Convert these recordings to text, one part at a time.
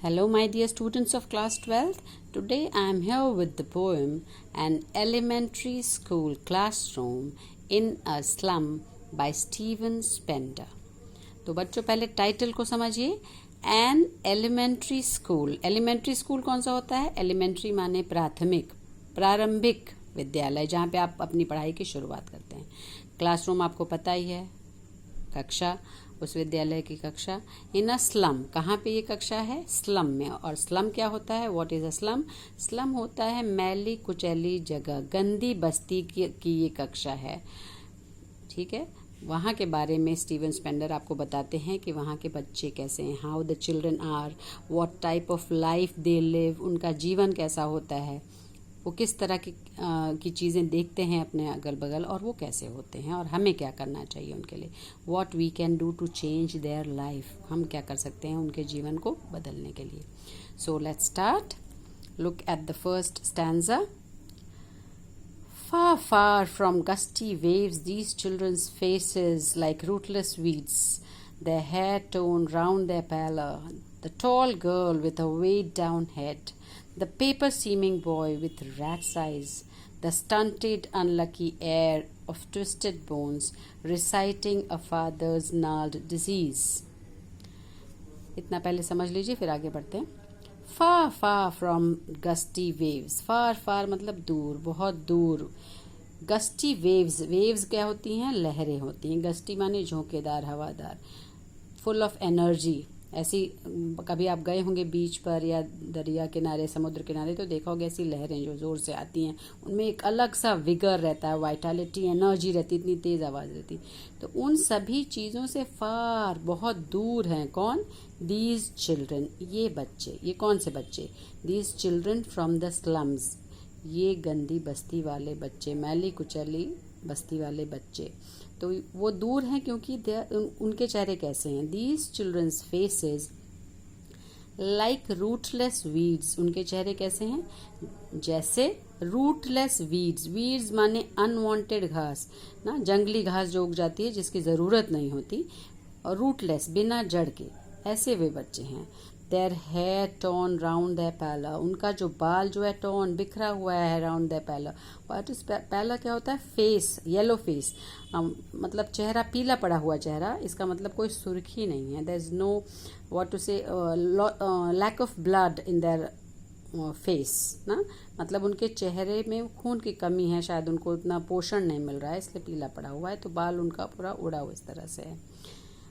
Hello, my dear students of class 12th. Today I am here with the poem An Elementary School Classroom in a Slum by Steven Spender. तो बच्चों पहले title को समझिए. An elementary school. Elementary school कौन सा होता है? Elementary माने प्राथमिक, प्रारंभिक विद्यालय, जहाँ पे आप अपनी पढ़ाई की शुरुआत करते हैं. क्लासरूम आपको पता ही है, कक्षा, उस विद्यालय की कक्षा. इन अ स्लम, कहाँ पे ये कक्षा है? स्लम में. और स्लम क्या होता है? What is a slum? Slum होता है मैली कुचैली जगह, गंदी बस्ती की ये कक्षा है. ठीक है. वहाँ के बारे में स्टीवन स्पेंडर आपको बताते हैं कि वहाँ के बच्चे कैसे हैं, how the children are, what type of life they live, उनका जीवन कैसा होता है, वो किस तरह की चीज़ें देखते हैं अपने अगल बगल, और वो कैसे होते हैं, और हमें क्या करना चाहिए उनके लिए. What we can do to change their life, हम क्या कर सकते हैं उनके जीवन को बदलने के लिए. So let's start. Look at the first stanza. Far, far from gusty waves, these children's faces like rootless weeds, their hair torn round their pallor, the tall girl with a weighed down head, the paper-seeming boy with rat's eyes, the stunted, unlucky heir of twisted bones, reciting a father's gnarled disease. इतना पहले समझ लीजिए, फिर आगे बढ़ते हैं. Far, far from gusty waves. Far, far मतलब दूर, बहुत दूर. Gusty waves. Waves क्या होती हैं? लहरें होती हैं. Gusty माने झोंकेदार, हवादार. Full of energy. ऐसी कभी आप गए होंगे बीच पर या दरिया किनारे, समुद्र किनारे, तो देखा होगा ऐसी लहरें जो ज़ोर से आती हैं. उनमें एक अलग सा विगर रहता है, वाइटलिटी, एनर्जी रहती, इतनी तेज़ आवाज़ रहती. तो उन सभी चीज़ों से फार, बहुत दूर हैं. कौन? दीज चिल्ड्रन, ये बच्चे. ये कौन से बच्चे? These children from the slums, ये गंदी बस्ती वाले बच्चे, मैली कुचली बस्ती वाले बच्चे. तो वो दूर हैं क्योंकि उनके चेहरे कैसे हैं? These childrens faces like rootless weeds, उनके चेहरे कैसे हैं? जैसे रूटलेस वीड्स. वीड्स माने अनवांटेड घास ना, जंगली घास जो उग जाती है जिसकी ज़रूरत नहीं होती. और रूटलेस, बिना जड़ के, ऐसे वे बच्चे हैं. Their hair torn round their pallor, उनका जो बाल जो है टॉर्न, बिखरा हुआ है राउंड देयर पैला. व्हाट इज पैला? क्या होता है? फेस, येलो फेस, मतलब चेहरा पीला पड़ा हुआ चेहरा. इसका मतलब कोई सुर्खी नहीं है. There is no what to say, lack of blood in their face ना, मतलब उनके चेहरे में खून की कमी है, शायद उनको उतना पोषण नहीं मिल रहा है, इसलिए पीला पड़ा हुआ है. तो बाल उनका पूरा उड़ा हुआ इस तरह से है.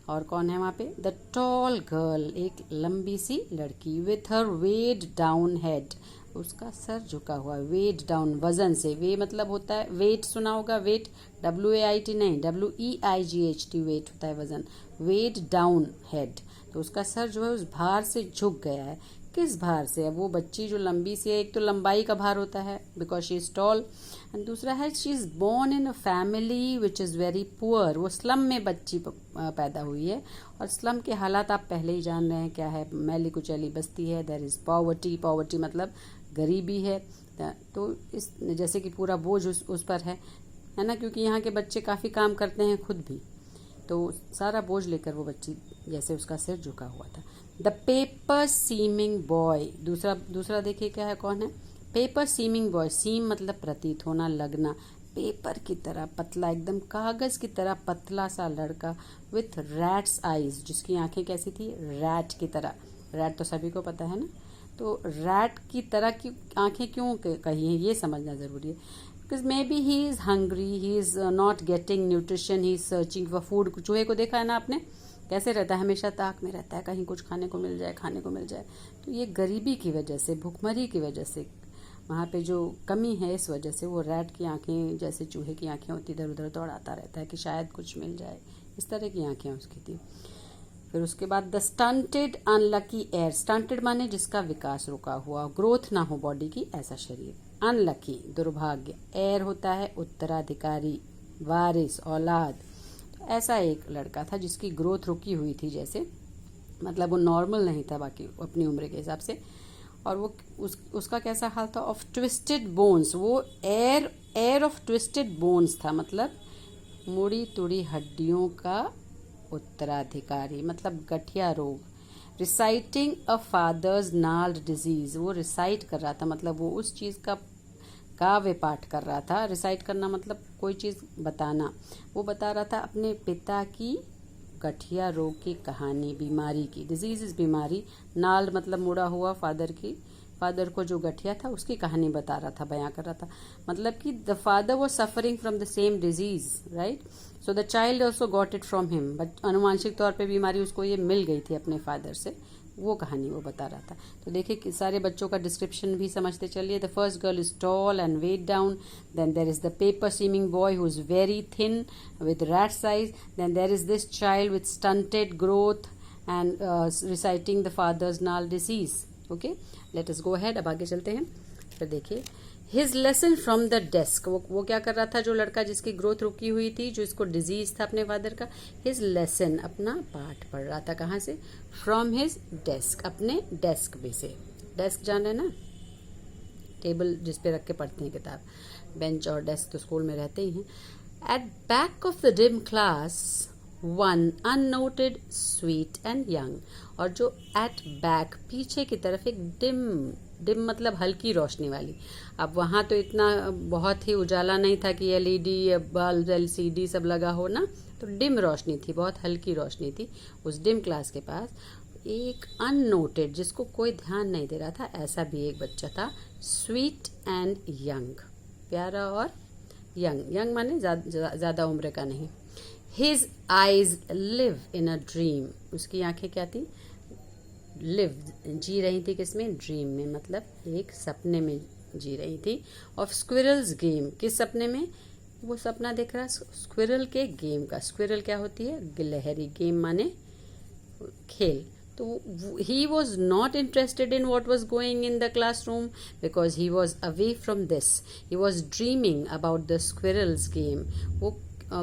और कौन है वहाँ पे? द टॉल गर्ल, एक लंबी सी लड़की. With her weighed down head, उसका सर झुका हुआ. वेड डाउन, वजन से. वे मतलब होता है वेट, सुना होगा वेट, WAIT नहीं, WEIGHT, वेट होता है वजन. वेड डाउन हेड, तो उसका सर जो है उस भार से झुक गया है. किस भार से? अब वो बच्ची जो लंबी सी है, एक तो लंबाई का भार होता है because she is tall, and दूसरा है she is born in a family which is very poor. वो स्लम में बच्ची पैदा हुई है, और स्लम के हालात आप पहले ही जान रहे हैं क्या है. मैली कुचैली बस्ती है. There is poverty. पॉवर्टी मतलब गरीबी है. तो इस जैसे कि पूरा बोझ उस पर है ना, क्योंकि यहाँ के बच्चे काफ़ी काम करते हैं खुद भी, तो सारा बोझ लेकर वो बच्ची, जैसे उसका सिर झुका हुआ था. द पेपर सीमिंग बॉय, दूसरा देखिए क्या है, कौन है? Paper seeming boy. सीम मतलब प्रतीत होना, लगना. पेपर की तरह पतला, एकदम कागज की तरह पतला सा लड़का. विथ रैट्स आईज, जिसकी आंखें कैसी थी? रैट की तरह. रैट तो सभी को पता है ना. तो रैट की तरह की आंखें क्यों कही हैं, ये समझना ज़रूरी है. Because may be he is hungry, he is not getting nutrition, he is searching for food. चूहे को देखा है ना आपने, कैसे रहता है? हमेशा ताक में रहता है, कहीं कुछ खाने को मिल जाए, खाने को मिल जाए. तो ये गरीबी की वजह से, भुखमरी की वजह से, वहाँ पे जो कमी है, इस वजह से वो रैट की आंखें, जैसे चूहे की आंखें होती, इधर उधर दौड़ाता रहता है कि शायद कुछ मिल जाए. इस तरह की आंखें उसकी थी. फिर उसके बाद the stunted unlucky air. Stunted माने जिसका विकास रुका हुआ, ग्रोथ ना हो बॉडी की, ऐसा शरीर. अनलकी दुर्भाग्य. एयर होता है उत्तराधिकारी, वारिस, औलाद. तो ऐसा एक लड़का था जिसकी ग्रोथ रुकी हुई थी, जैसे मतलब वो नॉर्मल नहीं था बाकी अपनी उम्र के हिसाब से. और वो उसका कैसा हाल था? Of twisted bones. वो एयर ऑफ ट्विस्टेड बोन्स था, मतलब मुड़ी तुड़ी हड्डियों का उत्तराधिकारी, मतलब गठिया रोग. रिसाइटिंग अ फादर्स नाल्ड डिजीज, वो रिसाइट कर रहा था, मतलब वो उस चीज़ का काव्य पाठ कर रहा था। रिसाइट करना मतलब कोई चीज़ बताना। वो बता रहा था अपने पिता की गठिया रोग की कहानी, बीमारी की। डिजीज इज बीमारी, नाल्ड मतलब मुड़ा हुआ, फादर को जो गठिया था उसकी कहानी बता रहा था, बयां कर रहा था। मतलब कि the father was suffering from the same disease, right. So the child also got it from him, but अनुवांशिक तौर पे बीमारी उसको ये मिल गई थी अपने फादर से। वो कहानी वो बता रहा था। तो देखिए कि सारे बच्चों का डिस्क्रिप्शन भी समझते चलिए। The first girl is tall and weighed down, then there is the paper seeming boy who is very thin with rat size, then there is this child with stunted growth and reciting the father's nail disease. Okay, let us go ahead. अब आगे चलते हैं। फिर देखिए his lesson from the desk, वो क्या कर रहा था, जो लड़का जिसकी ग्रोथ रुकी हुई थी, जो इसको डिजीज था अपने फादर का, his lesson अपना पाठ पढ़ रहा था। कहाँ से? from his desk, अपने डेस्क में से। डेस्क जान रहे ना, टेबल जिस पे रख के पढ़ते हैं किताब। बेंच और डेस्क तो स्कूल में रहते ही हैं। At back of the dim class, one unnoted, sweet and young, और जो at back पीछे की तरफ एक डिम मतलब हल्की रोशनी वाली। अब वहाँ तो इतना बहुत ही उजाला नहीं था कि एलईडी बल्ब एलसीडी सब लगा हो ना, तो डिम रोशनी थी, बहुत हल्की रोशनी थी। उस डिम क्लास के पास एक अननोटेड, जिसको कोई ध्यान नहीं दे रहा था, ऐसा भी एक बच्चा था। स्वीट एंड यंग, प्यारा और यंग माने ज़्यादा उम्र का नहीं। His eyes live in a dream, उसकी आंखें क्या थी? लिव, जी रही थी किसमें? ड्रीम में, मतलब एक सपने में जी रही थी। ऑफ स्क्विरल्स गेम, किस सपने में? वो सपना देख रहा स्क्विरल के गेम का। स्क्विरल क्या होती है? गिलहरी। गेम माने खेल। तो he was not interested in what was going in the classroom because he was away from this. He was dreaming about the squirrels game. वो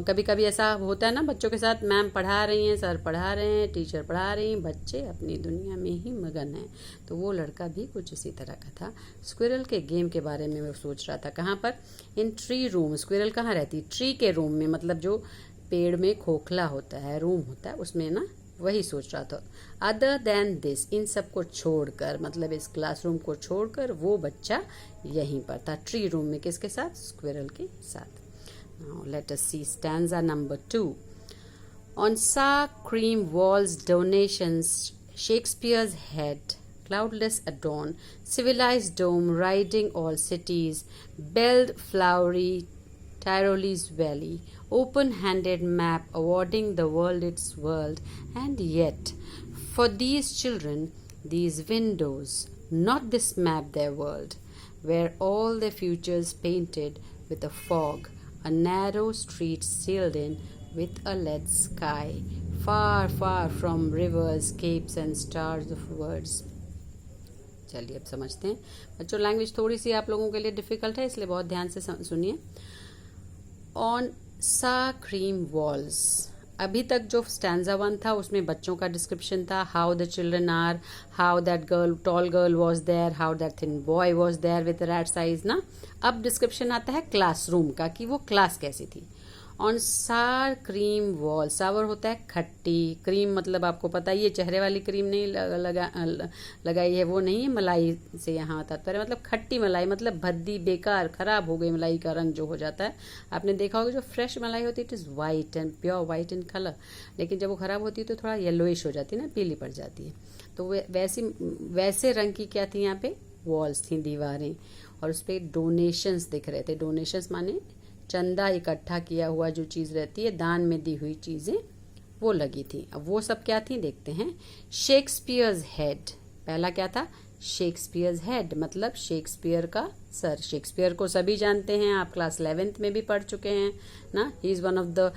कभी कभी ऐसा होता है ना बच्चों के साथ, मैम पढ़ा रही हैं, सर पढ़ा रहे हैं, टीचर पढ़ा रही हैं, बच्चे अपनी दुनिया में ही मगन हैं। तो वो लड़का भी कुछ इसी तरह का था। स्क्विरल के गेम के बारे में वो सोच रहा था। कहाँ पर? In tree room. स्क्विरल कहाँ रहती? ट्री के रूम में, मतलब जो पेड़ में खोखला होता है, रूम होता है, उसमें ना, वही सोच रहा था। अदर देन दिस, इन सब को छोड़कर, मतलब इस क्लासरूम को छोड़कर वो बच्चा यहीं पर था, ट्री रूम में। किसके साथ? स्क्विरल के साथ। Now let us see stanza number 2। On sour cream walls donations, Shakespeare's head, cloudless adorn, civilized dome riding all cities, belled flowery Tyrolese valley, open-handed map awarding the world its world, and yet, for these children, these windows, not this map their world, where all their futures painted with a fog, a narrow street sealed in with a lead sky, far, far from rivers, capes, and stars of words. चलिए अब समझते हैं बच्चों। Language थोड़ी सी आप लोगों के लिए डिफिकल्ट है, इसलिए बहुत ध्यान से सुनिए। ऑन सा क्रीम वॉल्स, अभी तक जो स्टैंजा 1 था उसमें बच्चों का डिस्क्रिप्शन था। How the children are, how that girl, tall girl was there, how that thin boy was there with rat size ना। अब डिस्क्रिप्शन आता है क्लासरूम का, कि वो क्लास कैसी थी। ऑन सार क्रीम वॉल, सावर होता है खट्टी, क्रीम मतलब आपको पता ही है, चेहरे वाली क्रीम नहीं लगाई है, वो नहीं है, मलाई से यहाँ तात्पर्य, मतलब खट्टी मलाई, मतलब भद्दी, बेकार, खराब हो गई मलाई का रंग जो हो जाता है। आपने देखा होगा जो फ्रेश मलाई होती है it is white and pure white in colour, लेकिन जब वो खराब होती है तो थोड़ा येलोइश हो जाती है ना, पीली पड़ जाती है। तो वैसे रंग की क्या थी यहाँ पे? वॉल्स थी, दीवारें, और उस पर डोनेशंस दिख रहे थे। डोनेशंस माने चंदा इकट्ठा किया हुआ जो चीज़ रहती है, दान में दी हुई चीज़ें, वो लगी थी। अब वो सब क्या थी देखते हैं। शेक्सपियर्स हेड, पहला क्या था? शेक्सपियर्स हेड, मतलब शेक्सपियर का सर। शेक्सपियर को सभी जानते हैं, आप क्लास 11th में भी पढ़ चुके हैं ना। He is one of the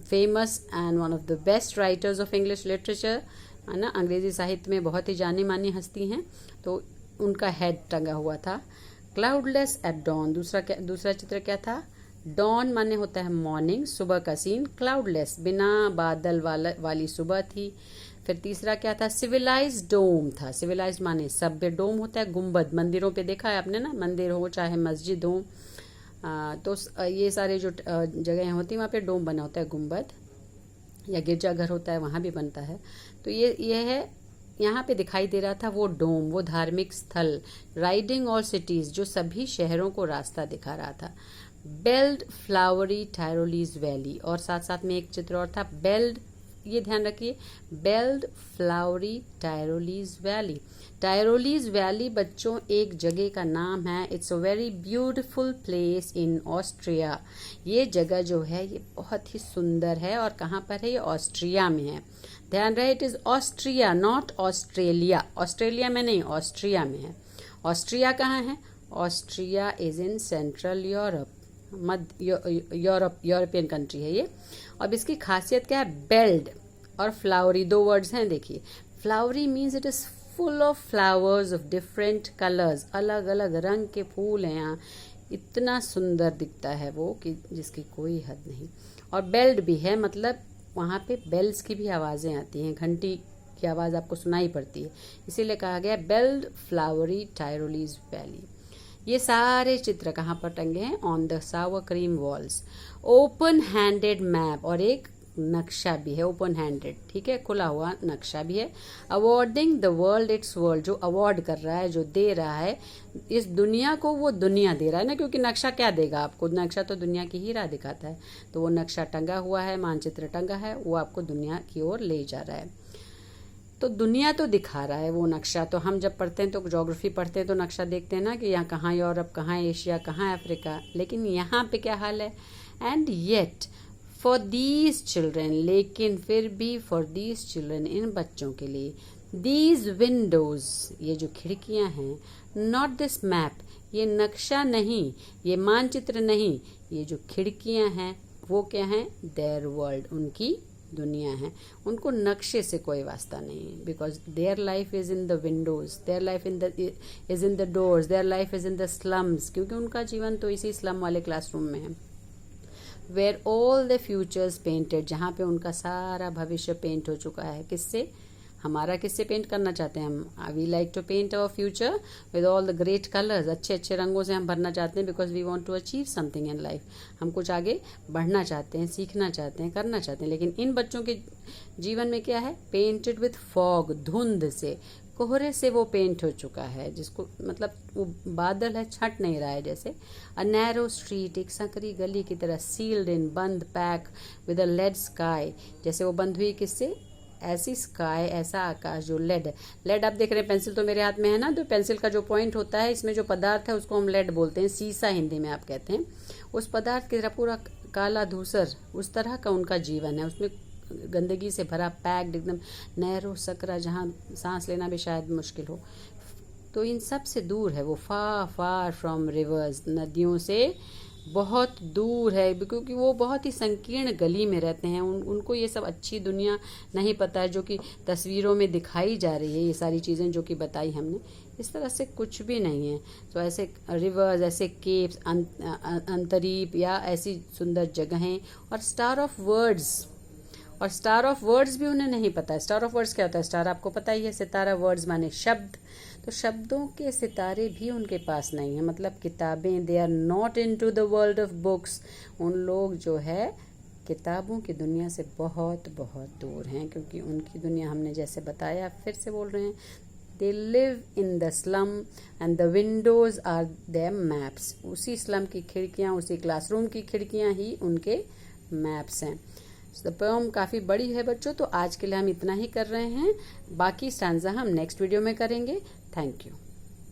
famous and one of the best writers of English literature, है ना। अंग्रेजी साहित्य में बहुत ही जानी मानी हस्ती हैं, तो उनका हेड टंगा हुआ था। क्लाउडलेस एट डॉन, दूसरा चित्र क्या था? डॉन माने होता है मॉर्निंग, सुबह का सीन। क्लाउडलेस, बिना बादल वाली सुबह थी। फिर तीसरा क्या था? सिविलाइज डोम था। सिविलाइज माने सभ्य, डोम होता है गुंबद, मंदिरों पे देखा है आपने ना, मंदिर हो चाहे मस्जिद हो, तो ये सारे जो जगह होती हैं वहाँ पे डोम बना होता है, गुंबद, या गिरजाघर होता है वहाँ भी बनता है। तो ये है यहाँ पे दिखाई दे रहा था वो डोम, वो धार्मिक स्थल, राइडिंग ऑल सिटीज, जो सभी शहरों को रास्ता दिखा रहा था। बेल्ड फ्लावरी टायरोलीज वैली, और साथ साथ में एक चित्र और था, बेल्ड, ये ध्यान रखिए, बेल्ड फ्लावरी टायरोलीज वैली। टायरोलीज वैली बच्चों एक जगह का नाम है। It's a very beautiful place in Austria. ये जगह जो है ये बहुत ही सुंदर है, और कहाँ पर है? ये ऑस्ट्रिया में है। ध्यान रहे, it is Austria, not Australia. Australia में नहीं, ऑस्ट्रिया में है। ऑस्ट्रिया कहाँ है? Austria is in central Europe, European country है ये। अब इसकी खासियत क्या है? बेल्ड और फ्लावरी, दो वर्ड्स हैं, देखिए। Flowery means it is full of flowers of different colours, अलग अलग रंग के फूल हैं यहाँ। इतना सुंदर दिखता है वो कि जिसकी कोई हद नहीं। और बेल्ड भी है, मतलब वहाँ पे बेल्स की भी आवाज़ें आती हैं, घंटी की आवाज़ आपको सुनाई पड़ती है, इसीलिए कहा गया बेल्ड फ्लावरी टायरोलीज वैली। ये सारे चित्र कहाँ पर टंगे हैं? On the Sawar cream walls. Open handed map, और एक नक्शा भी है, ओपन हैंडेड, ठीक है, खुला हुआ नक्शा भी है। Awarding the world it's world, जो अवार्ड कर रहा है, जो दे रहा है इस दुनिया को, वो दुनिया दे रहा है ना, क्योंकि नक्शा क्या देगा आपको? नक्शा तो दुनिया की ही राह दिखाता है। तो वो नक्शा टंगा हुआ है, मानचित्र टंगा है, वो आपको दुनिया की ओर ले जा रहा है। तो दुनिया तो दिखा रहा है वो नक्शा। तो हम जब पढ़ते हैं, तो ज्योग्राफी पढ़ते हैं, तो नक्शा देखते हैं ना कि यहाँ कहाँ यूरोप, कहाँ एशिया, कहाँ अफ्रीका, लेकिन यहाँ पे क्या हाल है? And yet for these children, लेकिन फिर भी फॉर दीज चिल्ड्रन, इन बच्चों के लिए, दीज विंडोज, ये जो खिड़कियां हैं, नॉट दिस मैप, ये नक्शा नहीं, ये मानचित्र नहीं, ये जो खिड़कियां हैं वो क्या हैं? देयर वर्ल्ड, उनकी दुनिया है। उनको नक्शे से कोई वास्ता नहीं, because their life is in the Windows, their life is in the doors, their life is in the slums, क्योंकि उनका जीवन तो इसी स्लम वाले क्लासरूम में है। Where all the futures painted, जहाँ पे उनका सारा भविष्य पेंट हो चुका है। किससे? हमारा किससे पेंट करना चाहते हैं हम? We like to paint our future with all the great colours, अच्छे अच्छे रंगों से हम भरना चाहते हैं, because we want to achieve something in life. हम कुछ आगे बढ़ना चाहते हैं, सीखना चाहते हैं, करना चाहते हैं। लेकिन इन बच्चों के जीवन में क्या है? पेंटेड विथ फॉग, धुंध से, कोहरे से वो पेंट हो चुका है, जिसको मतलब वो बादल है, छट नहीं रहा है जैसे। अ नैरो स्ट्रीट, एक संकरी गली की तरह, सील्ड इन, बंद, pack with a lead sky, जैसे वो बंद हुई किससे? ऐसी स्काई, ऐसा आकाश जो लेड। लेड आप देख रहे हैं, पेंसिल तो मेरे हाथ में है ना, तो पेंसिल का जो पॉइंट होता है, इसमें जो पदार्थ है उसको हम लेड बोलते हैं, सीसा हिंदी में आप कहते हैं। उस पदार्थ की तरह पूरा काला धूसर, उस तरह का उनका जीवन है, उसमें गंदगी से भरा, पैक्ड, एकदम नैरो सकरा, जहाँ सांस लेना भी शायद मुश्किल हो। तो इन सब से दूर है वो, फार फ्रॉम रिवर्स, नदियों से बहुत दूर है, क्योंकि वो बहुत ही संकीर्ण गली में रहते हैं। उनको ये सब अच्छी दुनिया नहीं पता है, जो कि तस्वीरों में दिखाई जा रही है। ये सारी चीज़ें जो कि बताई हमने, इस तरह से कुछ भी नहीं है। तो ऐसे रिवर्स, ऐसे केव्स, अंतरीप, या ऐसी सुंदर जगहें, और स्टार ऑफ वर्ड्स, और स्टार ऑफ वर्ड्स भी उन्हें नहीं पता है। स्टार ऑफ वर्ड्स क्या होता है? स्टार आपको पता ही है, सितारा, वर्ड्स माने शब्द, तो शब्दों के सितारे भी उनके पास नहीं है, मतलब किताबें। They are not into the world of books, उन लोग जो है किताबों की दुनिया से बहुत बहुत दूर हैं, क्योंकि उनकी दुनिया हमने जैसे बताया, फिर से बोल रहे हैं, they live in the slum and the windows are their maps. उसी स्लम की खिड़कियाँ, उसी क्लासरूम की खिड़कियाँ ही उनके मैप्स हैं। तो पोएम काफ़ी बड़ी है बच्चों, तो आज के लिए हम इतना ही कर रहे हैं। बाकी स्टैंजा हम नेक्स्ट वीडियो में करेंगे। Thank you.